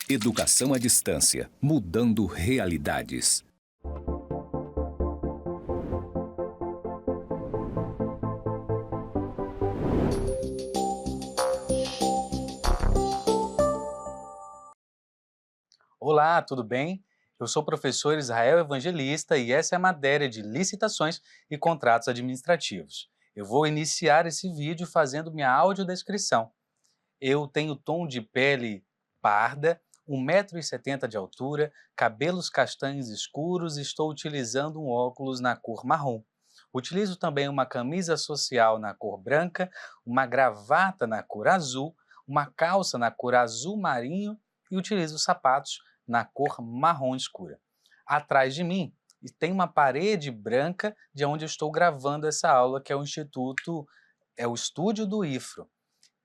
Educação à distância, mudando realidades. Olá, tudo bem? Eu sou o professor Israel Evangelista e essa é a matéria de licitações e contratos administrativos. Eu vou iniciar esse vídeo fazendo minha audiodescrição. Eu tenho tom de pele parda, 1,70 m de altura, cabelos castanhos escuros e estou utilizando um óculos na cor marrom. Utilizo também uma camisa social na cor branca, uma gravata na cor azul, uma calça na cor azul marinho e utilizo sapatos na cor marrom escura. Atrás de mim tem uma parede branca de onde eu estou gravando essa aula, que é o estúdio do IFRO.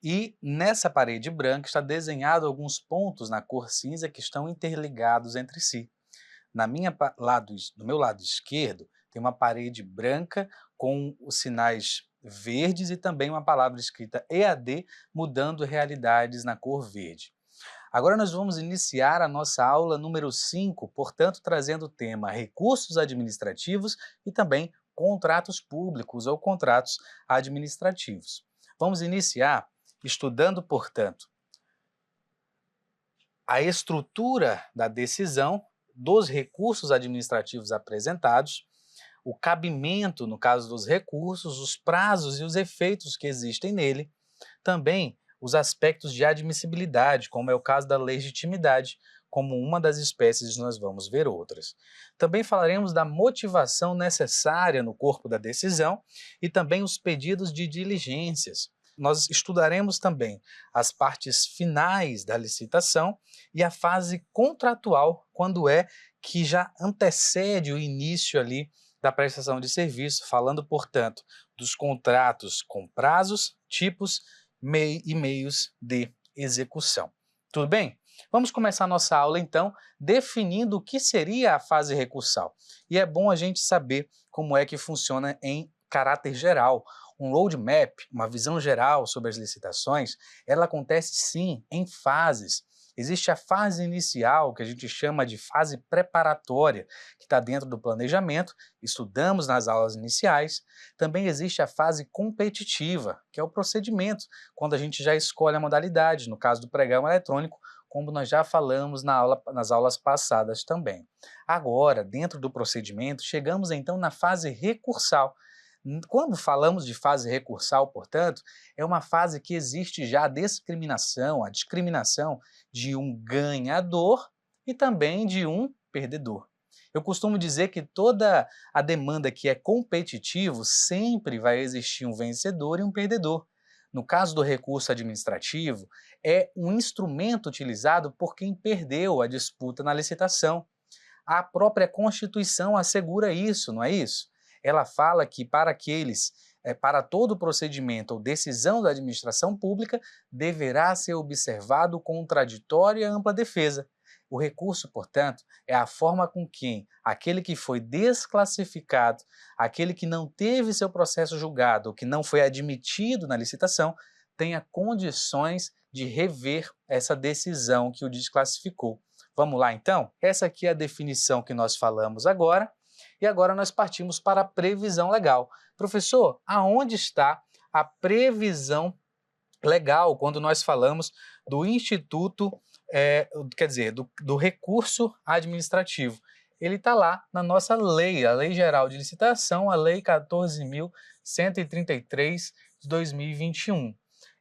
E nessa parede branca está desenhado alguns pontos na cor cinza que estão interligados entre si. No meu lado esquerdo tem uma parede branca com os sinais verdes e também uma palavra escrita EAD, mudando realidades na cor verde. Agora nós vamos iniciar a nossa aula número 5, portanto trazendo o tema recursos administrativos e também contratos públicos ou contratos administrativos. Vamos iniciar estudando, portanto, a estrutura da decisão, dos recursos administrativos apresentados, o cabimento, no caso dos recursos, os prazos e os efeitos que existem nele, também os aspectos de admissibilidade, como é o caso da legitimidade, como uma das espécies nós vamos ver outras. Também falaremos da motivação necessária no corpo da decisão e também os pedidos de diligências. Nós estudaremos também as partes finais da licitação e a fase contratual, quando é que já antecede o início ali da prestação de serviço, falando, portanto, dos contratos com prazos, tipos e meios de execução. Tudo bem? Vamos começar nossa aula, então, definindo o que seria a fase recursal. E é bom a gente saber como é que funciona em caráter geral. Um roadmap, uma visão geral sobre as licitações, ela acontece sim em fases. Existe a fase inicial, que a gente chama de fase preparatória, que está dentro do planejamento, estudamos nas aulas iniciais. Também existe a fase competitiva, que é o procedimento, quando a gente já escolhe a modalidade, no caso do pregão eletrônico, como nós já falamos nas aulas passadas também. Agora, dentro do procedimento, chegamos então na fase recursal. Quando falamos de fase recursal, portanto, é uma fase que existe já a discriminação de um ganhador e também de um perdedor. Eu costumo dizer que toda a demanda que é competitivo sempre vai existir um vencedor e um perdedor. No caso do recurso administrativo, é um instrumento utilizado por quem perdeu a disputa na licitação. A própria Constituição assegura isso, não é isso? Ela fala que para todo procedimento ou decisão da administração pública, deverá ser observado o contraditório e a ampla defesa. O recurso, portanto, é a forma com que aquele que foi desclassificado, aquele que não teve seu processo julgado ou que não foi admitido na licitação, tenha condições de rever essa decisão que o desclassificou. Vamos lá, então? Essa aqui é a definição que nós falamos agora. E agora nós partimos para a previsão legal. Professor, aonde está a previsão legal quando nós falamos do Instituto, do recurso administrativo? Ele está lá na nossa lei, a Lei Geral de Licitação, a Lei 14.133 de 2021.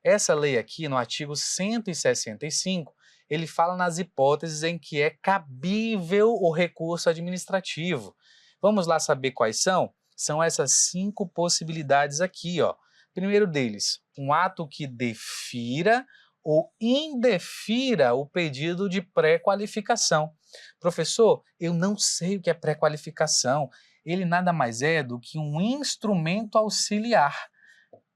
Essa lei aqui, no artigo 165, ele fala nas hipóteses em que é cabível o recurso administrativo. Vamos lá saber quais são? São essas 5 possibilidades aqui, ó. Primeiro deles, um ato que defira ou indefira o pedido de pré-qualificação. Professor, eu não sei o que é pré-qualificação. Ele nada mais é do que um instrumento auxiliar,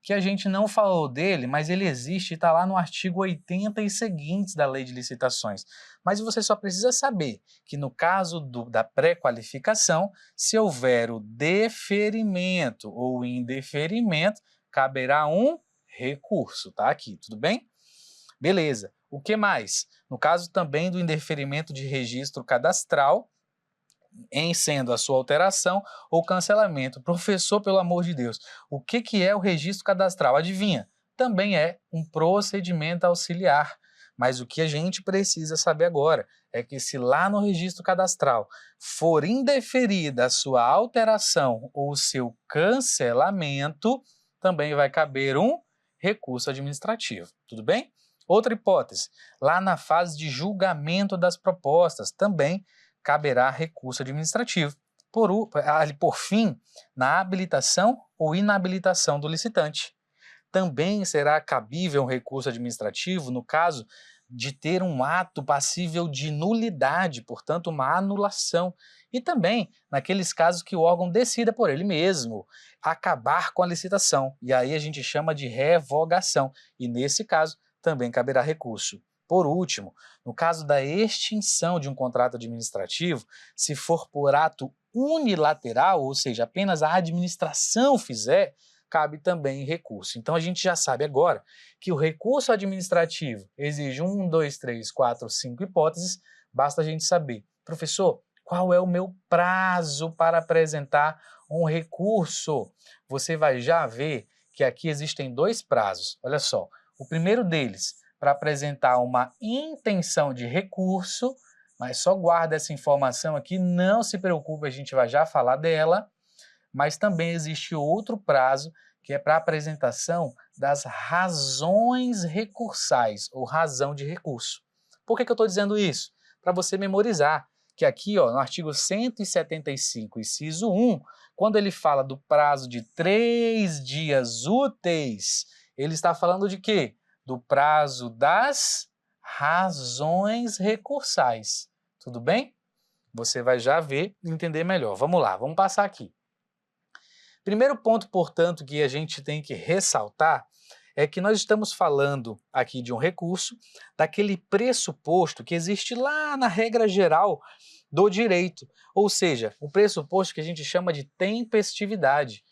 que a gente não falou dele, mas ele existe e está lá no artigo 80 e seguintes da Lei de Licitações. Mas você só precisa saber que no caso da pré-qualificação, se houver o deferimento ou indeferimento, caberá um recurso, tá aqui, tudo bem? Beleza. O que mais? No caso também do indeferimento de registro cadastral, em sendo a sua alteração ou cancelamento. Professor, pelo amor de Deus, o que é o registro cadastral? Adivinha? Também é um procedimento auxiliar. Mas o que a gente precisa saber agora é que se lá no registro cadastral for indeferida a sua alteração ou o seu cancelamento, também vai caber um recurso administrativo. Tudo bem? Outra hipótese, lá na fase de julgamento das propostas, também caberá recurso administrativo. Por fim, na habilitação ou inabilitação do licitante. Também será cabível um recurso administrativo no caso de ter um ato passível de nulidade, portanto, uma anulação. E também naqueles casos que o órgão decida por ele mesmo acabar com a licitação. E aí a gente chama de revogação. E nesse caso também caberá recurso. Por último, no caso da extinção de um contrato administrativo, se for por ato unilateral, ou seja, apenas a administração fizer, cabe também recurso. Então a gente já sabe agora que o recurso administrativo exige 1, 2, 3, 4, 5 hipóteses, basta a gente saber, professor, qual é o meu prazo para apresentar um recurso? Você vai já ver que aqui existem 2 prazos. Olha só, o primeiro deles, para apresentar uma intenção de recurso, mas só guarda essa informação aqui, não se preocupe, a gente vai já falar dela, mas também existe outro prazo, que é para apresentação das razões recursais, ou razão de recurso. Por que eu estou dizendo isso? Para você memorizar, que aqui no artigo 175, inciso 1, quando ele fala do prazo de 3 dias úteis, ele está falando de quê? Do prazo das razões recursais. Tudo bem? Você vai já ver e entender melhor. Vamos lá, vamos passar aqui. Primeiro ponto, portanto, que a gente tem que ressaltar é que nós estamos falando aqui de um recurso, daquele pressuposto que existe lá na regra geral do direito, ou seja, o pressuposto que a gente chama de tempestividade.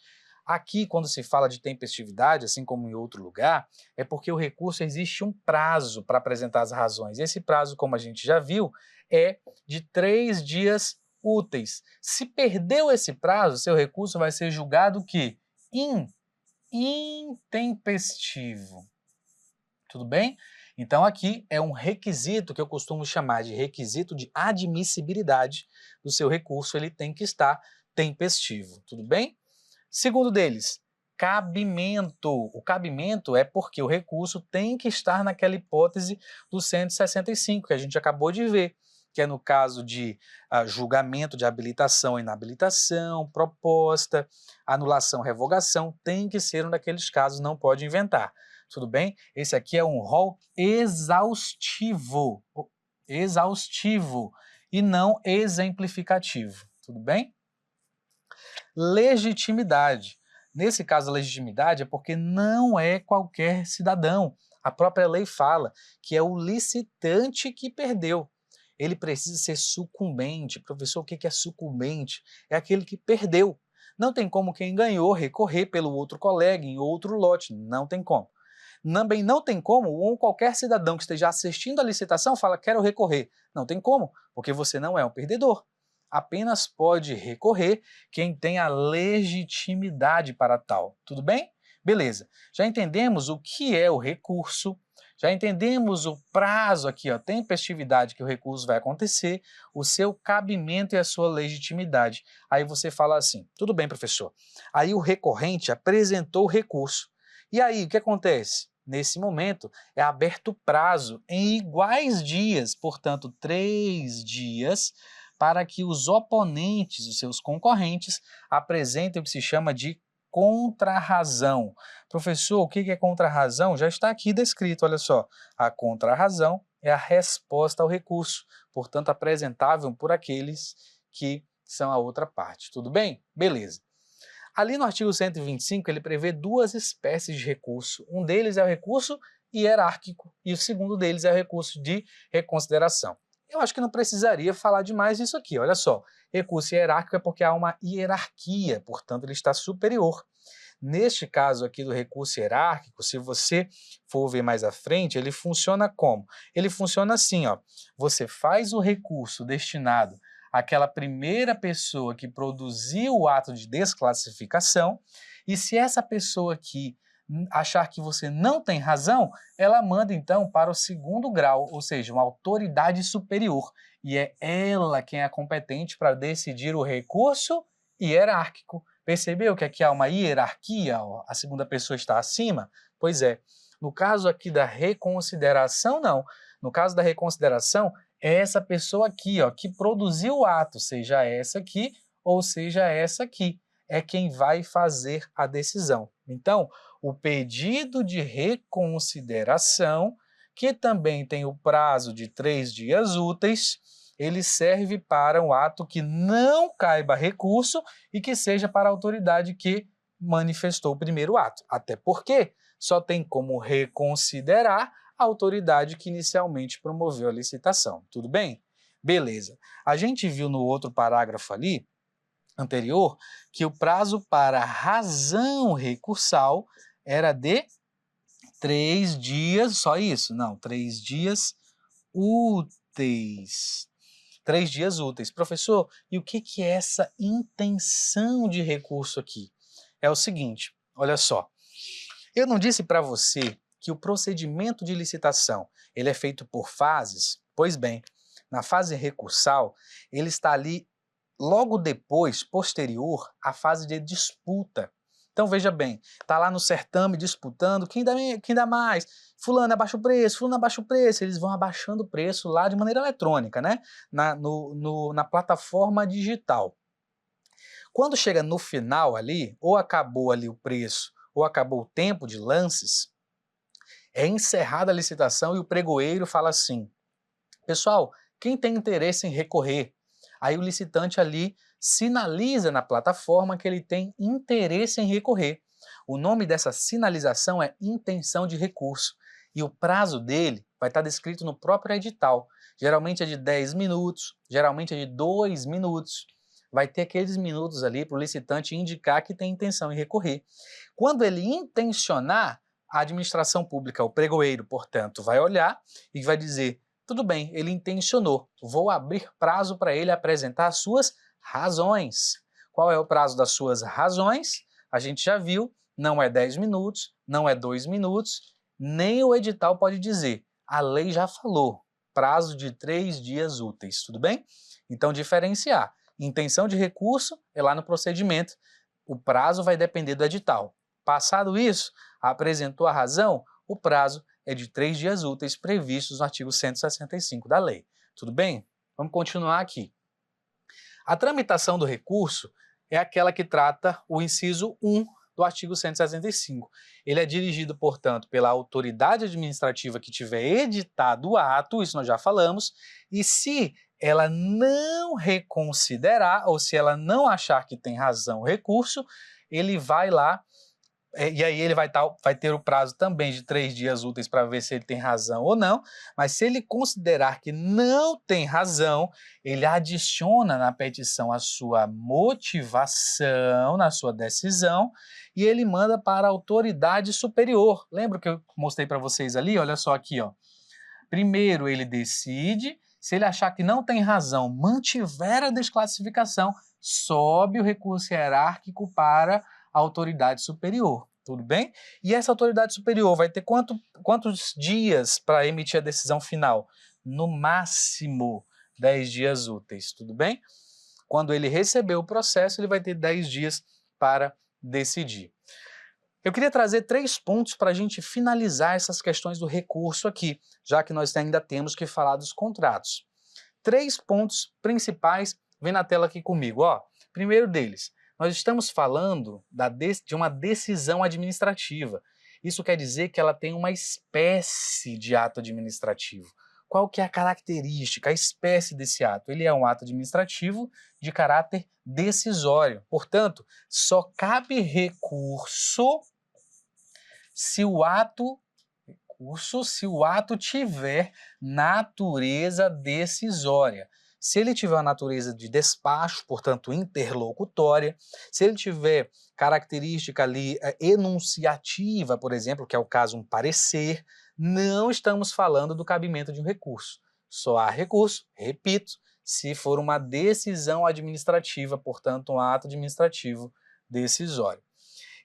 Aqui, quando se fala de tempestividade, assim como em outro lugar, é porque o recurso existe um prazo para apresentar as razões. Esse prazo, como a gente já viu, é de 3 dias úteis. Se perdeu esse prazo, seu recurso vai ser julgado que intempestivo. Tudo bem? Então aqui é um requisito que eu costumo chamar de requisito de admissibilidade do seu recurso, ele tem que estar tempestivo. Tudo bem? Segundo deles, cabimento. O cabimento é porque o recurso tem que estar naquela hipótese do 165, que a gente acabou de ver, que é no caso de julgamento de habilitação e inabilitação, proposta, anulação, revogação, tem que ser um daqueles casos, não pode inventar. Tudo bem? Esse aqui é um rol exaustivo e não exemplificativo. Tudo bem? Legitimidade. Nesse caso, a legitimidade é porque não é qualquer cidadão. A própria lei fala que é o licitante que perdeu. Ele precisa ser sucumbente. Professor, o que é sucumbente? É aquele que perdeu. Não tem como quem ganhou recorrer pelo outro colega em outro lote. Não tem como. Também não tem como qualquer cidadão que esteja assistindo a licitação fala, quero recorrer. Não tem como, porque você não é um perdedor. Apenas pode recorrer quem tem a legitimidade para tal. Tudo bem? Beleza. Já entendemos o que é o recurso, já entendemos o prazo aqui, tempestividade que o recurso vai acontecer, o seu cabimento e a sua legitimidade. Aí você fala assim, tudo bem, professor. Aí o recorrente apresentou o recurso. E aí, o que acontece? Nesse momento, é aberto prazo em iguais dias, portanto, 3 dias, para que os oponentes, os seus concorrentes, apresentem o que se chama de contrarrazão. Professor, o que é contrarrazão? Já está aqui descrito, olha só. A contrarrazão é a resposta ao recurso, portanto, apresentável por aqueles que são a outra parte. Tudo bem? Beleza. Ali no artigo 125, ele prevê 2 espécies de recurso. Um deles é o recurso hierárquico e o segundo deles é o recurso de reconsideração. Eu acho que não precisaria falar demais disso aqui, olha só. Recurso hierárquico é porque há uma hierarquia, portanto ele está superior. Neste caso aqui do recurso hierárquico, se você for ver mais à frente, ele funciona como? Ele funciona assim, ó. Você faz o recurso destinado àquela primeira pessoa que produziu o ato de desclassificação, e se essa pessoa aqui achar que você não tem razão, ela manda então para o segundo grau, ou seja, uma autoridade superior, e é ela quem é competente para decidir o recurso hierárquico. Percebeu que aqui há uma hierarquia, ó, a segunda pessoa está acima? Pois é. No caso aqui da reconsideração, não. No caso da reconsideração, é essa pessoa aqui, ó, que produziu o ato, seja essa aqui ou seja essa aqui, é quem vai fazer a decisão. Então, o pedido de reconsideração, que também tem o prazo de 3 dias úteis, ele serve para um ato que não caiba recurso e que seja para a autoridade que manifestou o primeiro ato. Até porque só tem como reconsiderar a autoridade que inicialmente promoveu a licitação. Tudo bem? Beleza. A gente viu no outro parágrafo ali, anterior, que o prazo para razão recursal era de 3 dias, só isso? Não, 3 dias úteis. 3 dias úteis. Professor, e o que é essa intenção de recurso aqui? É o seguinte, olha só. Eu não disse para você que o procedimento de licitação ele é feito por fases? Pois bem, na fase recursal, ele está ali logo depois, posterior, à fase de disputa. Então, veja bem, está lá no certame disputando, quem dá mais? Fulano abaixa o preço, fulano abaixa o preço. Eles vão abaixando o preço lá de maneira eletrônica, né? Na plataforma digital. Quando chega no final ali, ou acabou ali o preço, ou acabou o tempo de lances, é encerrada a licitação e o pregoeiro fala assim, pessoal, quem tem interesse em recorrer? Aí o licitante ali sinaliza na plataforma que ele tem interesse em recorrer. O nome dessa sinalização é intenção de recurso e o prazo dele vai estar descrito no próprio edital. Geralmente é de 10 minutos, geralmente é de 2 minutos. Vai ter aqueles minutos ali para o licitante indicar que tem intenção em recorrer. Quando ele intencionar, a administração pública, o pregoeiro, portanto, vai olhar e vai dizer tudo bem, ele intencionou, vou abrir prazo para ele apresentar as suas razões. Qual é o prazo das suas razões? A gente já viu, não é 10 minutos, não é 2 minutos, nem o edital pode dizer. A lei já falou, prazo de 3 dias úteis, tudo bem? Então, diferenciar. Intenção de recurso é lá no procedimento, o prazo vai depender do edital. Passado isso, apresentou a razão, o prazo é de 3 dias úteis previstos no artigo 165 da lei. Tudo bem? Vamos continuar aqui. A tramitação do recurso é aquela que trata o inciso 1 do artigo 165. Ele é dirigido, portanto, pela autoridade administrativa que tiver editado o ato, isso nós já falamos, e se ela não reconsiderar, ou se ela não achar que tem razão o recurso, ele vai lá e aí ele vai ter o prazo também de 3 dias úteis para ver se ele tem razão ou não, mas se ele considerar que não tem razão, ele adiciona na petição a sua motivação, na sua decisão, e ele manda para a autoridade superior. Lembra que eu mostrei para vocês ali? Olha só aqui, ó. Primeiro ele decide, se ele achar que não tem razão, mantiver a desclassificação, sobe o recurso hierárquico para a autoridade superior, tudo bem? E essa autoridade superior vai ter quantos dias para emitir a decisão final? No máximo 10 dias úteis, tudo bem? Quando ele receber o processo, ele vai ter 10 dias para decidir. Eu queria trazer 3 pontos para a gente finalizar essas questões do recurso aqui, já que nós ainda temos que falar dos contratos. 3 pontos principais, vem na tela aqui comigo, ó. Primeiro deles, nós estamos falando de uma decisão administrativa. Isso quer dizer que ela tem uma espécie de ato administrativo. Qual que é a característica, a espécie desse ato? Ele é um ato administrativo de caráter decisório. Portanto, só cabe recurso se o ato tiver natureza decisória. se ele tiver a natureza de despacho, portanto interlocutória, se ele tiver característica ali enunciativa, por exemplo, que é o caso um parecer, não estamos falando do cabimento de um recurso. Só há recurso, repito, se for uma decisão administrativa, portanto um ato administrativo decisório.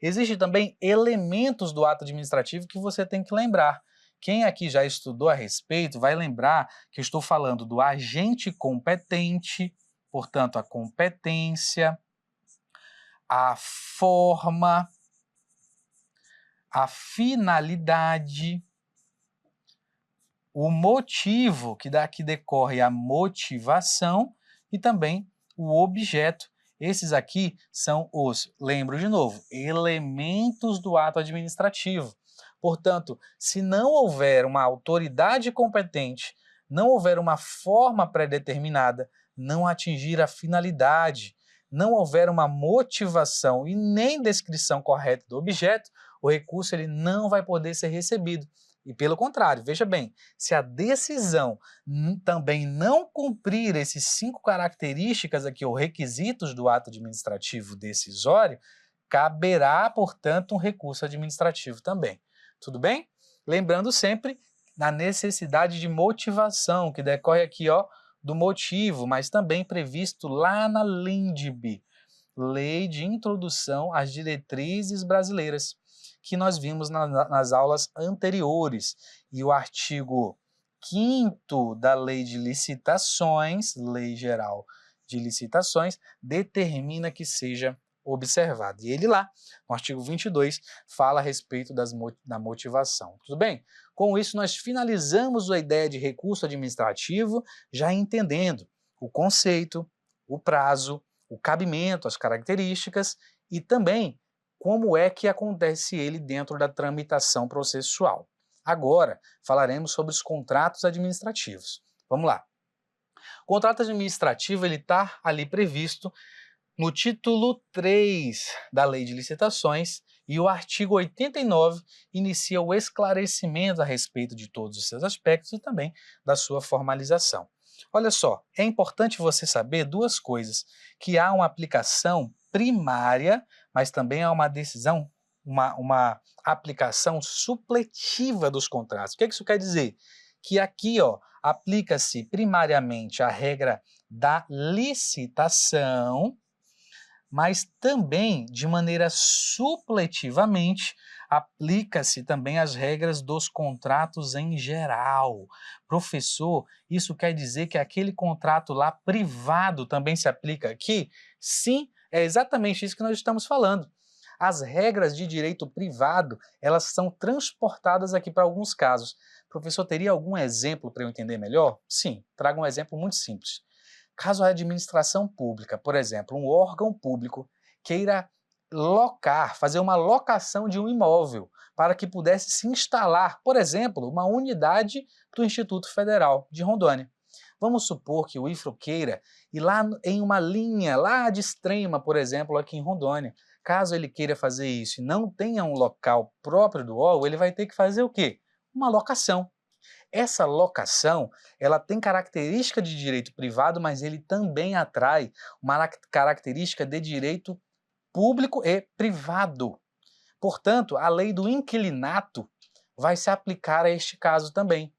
Existem também elementos do ato administrativo que você tem que lembrar. Quem aqui já estudou a respeito vai lembrar que eu estou falando do agente competente, portanto, a competência, a forma, a finalidade, o motivo, que daqui decorre a motivação, e também o objeto. Esses aqui são os, lembro de novo, elementos do ato administrativo. Portanto, se não houver uma autoridade competente, não houver uma forma pré-determinada, não atingir a finalidade, não houver uma motivação e nem descrição correta do objeto, o recurso ele não vai poder ser recebido. E pelo contrário, veja bem, se a decisão também não cumprir esses 5 características aqui, ou requisitos do ato administrativo decisório, caberá, portanto, um recurso administrativo também. Tudo bem? Lembrando sempre da necessidade de motivação, que decorre aqui do motivo, mas também previsto lá na LINDB, Lei de Introdução às Diretrizes Brasileiras, que nós vimos nas aulas anteriores. E o artigo 5º da Lei de Licitações, Lei Geral de Licitações, determina que seja observado. E ele lá, no artigo 22, fala a respeito da motivação. Tudo bem? Com isso, nós finalizamos a ideia de recurso administrativo, já entendendo o conceito, o prazo, o cabimento, as características e também como é que acontece ele dentro da tramitação processual. Agora, falaremos sobre os contratos administrativos. Vamos lá. O contrato administrativo está ali previsto no título 3 da Lei de Licitações, e o artigo 89 inicia o esclarecimento a respeito de todos os seus aspectos e também da sua formalização. Olha só, é importante você saber 2 coisas, que há uma aplicação primária, mas também há uma decisão, uma aplicação supletiva dos contratos. O que isso quer dizer? Que aqui aplica-se primariamente a regra da licitação, mas também, de maneira supletivamente, aplica-se também as regras dos contratos em geral. Professor, isso quer dizer que aquele contrato lá privado também se aplica aqui? Sim, é exatamente isso que nós estamos falando. As regras de direito privado, elas são transportadas aqui para alguns casos. Professor, teria algum exemplo para eu entender melhor? Sim, trago um exemplo muito simples. Caso a administração pública, por exemplo, um órgão público queira fazer uma locação de um imóvel para que pudesse se instalar, por exemplo, uma unidade do Instituto Federal de Rondônia. Vamos supor que o IFRO queira ir lá em uma linha lá de Extrema, por exemplo, aqui em Rondônia. Caso ele queira fazer isso e não tenha um local próprio do órgão, ele vai ter que fazer o quê? Uma locação. Essa locação, ela tem característica de direito privado, mas ele também atrai uma característica de direito público e privado. Portanto, a lei do inquilinato vai se aplicar a este caso também,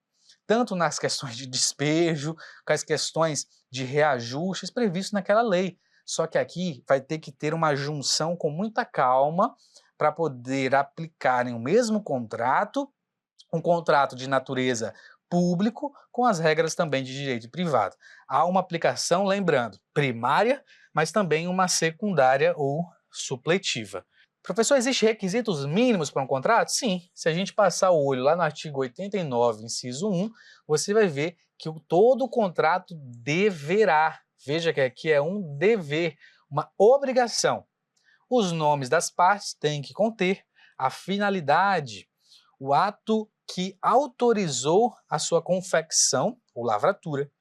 tanto nas questões de despejo, com as questões de reajustes previstos naquela lei. Só que aqui vai ter que ter uma junção com muita calma para poder aplicar em um mesmo contrato, um contrato de natureza público, com as regras também de direito privado. Há uma aplicação, lembrando, primária, mas também uma secundária ou supletiva. Professor, existem requisitos mínimos para um contrato? Sim. Se a gente passar o olho lá no artigo 89, inciso 1, você vai ver que todo contrato deverá, veja que aqui é um dever, uma obrigação. Os nomes das partes têm que conter a finalidade, o ato que autorizou a sua confecção ou lavratura,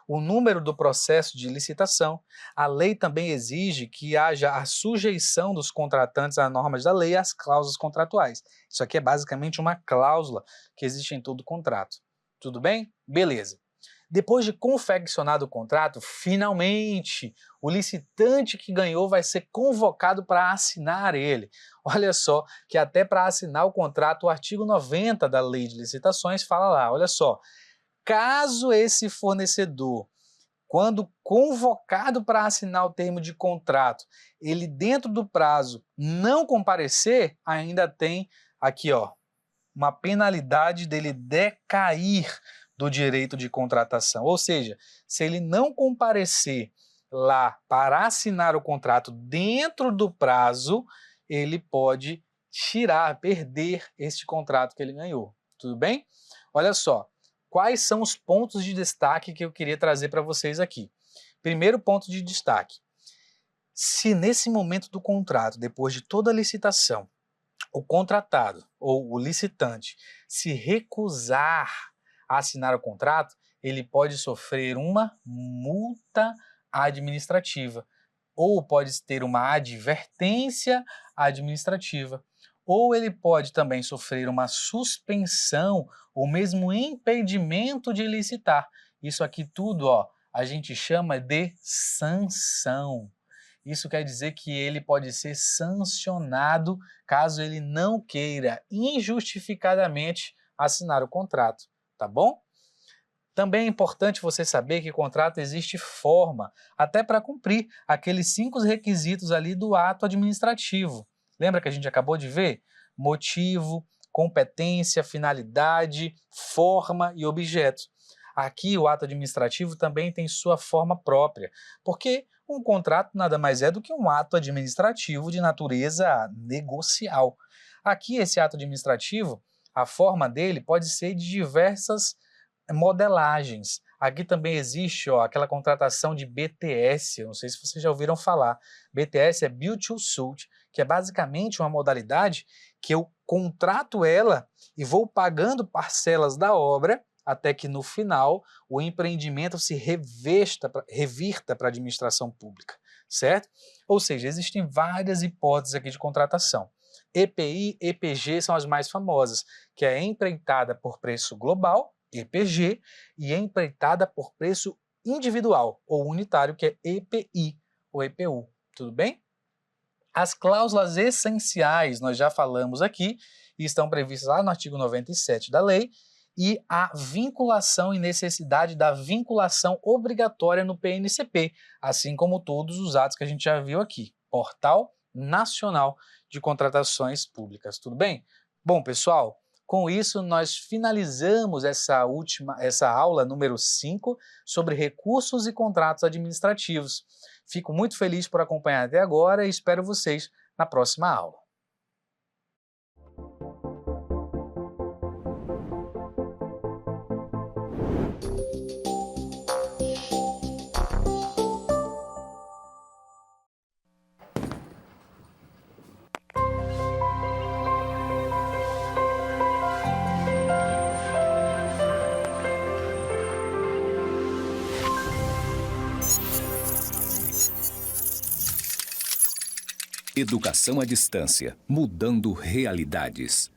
o número do processo de licitação. A lei também exige que haja a sujeição dos contratantes às normas da lei e às cláusulas contratuais. Isso aqui é basicamente uma cláusula que existe em todo contrato. Tudo bem? Beleza. Depois de confeccionado o contrato, finalmente, o licitante que ganhou vai ser convocado para assinar ele. Olha só que até para assinar o contrato, o artigo 90 da Lei de Licitações fala lá, olha só, caso esse fornecedor, quando convocado para assinar o termo de contrato, ele dentro do prazo não comparecer, ainda tem aqui, ó, uma penalidade dele decair do direito de contratação. Ou seja, se ele não comparecer lá para assinar o contrato dentro do prazo, ele pode perder este contrato que ele ganhou. Tudo bem? Olha só, quais são os pontos de destaque que eu queria trazer para vocês aqui? Primeiro ponto de destaque: se nesse momento do contrato, depois de toda a licitação, o contratado ou o licitante se recusar a assinar o contrato, ele pode sofrer uma multa administrativa, ou pode ter uma advertência administrativa, ou ele pode também sofrer uma suspensão ou mesmo impedimento de licitar. Isso aqui tudo, ó, a gente chama de sanção. Isso quer dizer que ele pode ser sancionado caso ele não queira injustificadamente assinar o contrato, tá bom? Também é importante você saber que contrato existe forma, até para cumprir aqueles 5 requisitos ali do ato administrativo. Lembra que a gente acabou de ver? Motivo, competência, finalidade, forma e objeto. Aqui o ato administrativo também tem sua forma própria, porque um contrato nada mais é do que um ato administrativo de natureza negocial. Aqui esse ato administrativo, a forma dele pode ser de diversas modelagens. Aqui também existe, ó, aquela contratação de BTS, eu não sei se vocês já ouviram falar. BTS é Build to Suit, que é basicamente uma modalidade que eu contrato ela e vou pagando parcelas da obra até que no final o empreendimento se revirta para a administração pública, certo? Ou seja, existem várias hipóteses aqui de contratação. EPI, EPG são as mais famosas, que é empreitada por preço global, EPG, e empreitada por preço individual ou unitário, que é EPI ou EPU. Tudo bem? As cláusulas essenciais nós já falamos aqui e estão previstas lá no artigo 97 da lei, e a vinculação e necessidade da vinculação obrigatória no PNCP, assim como todos os atos que a gente já viu aqui. Portal Nacional de Contratações Públicas. Tudo bem? Bom, pessoal, com isso nós finalizamos essa aula número 5 sobre recursos e contratos administrativos. Fico muito feliz por acompanhar até agora e espero vocês na próxima aula. Educação à distância, mudando realidades.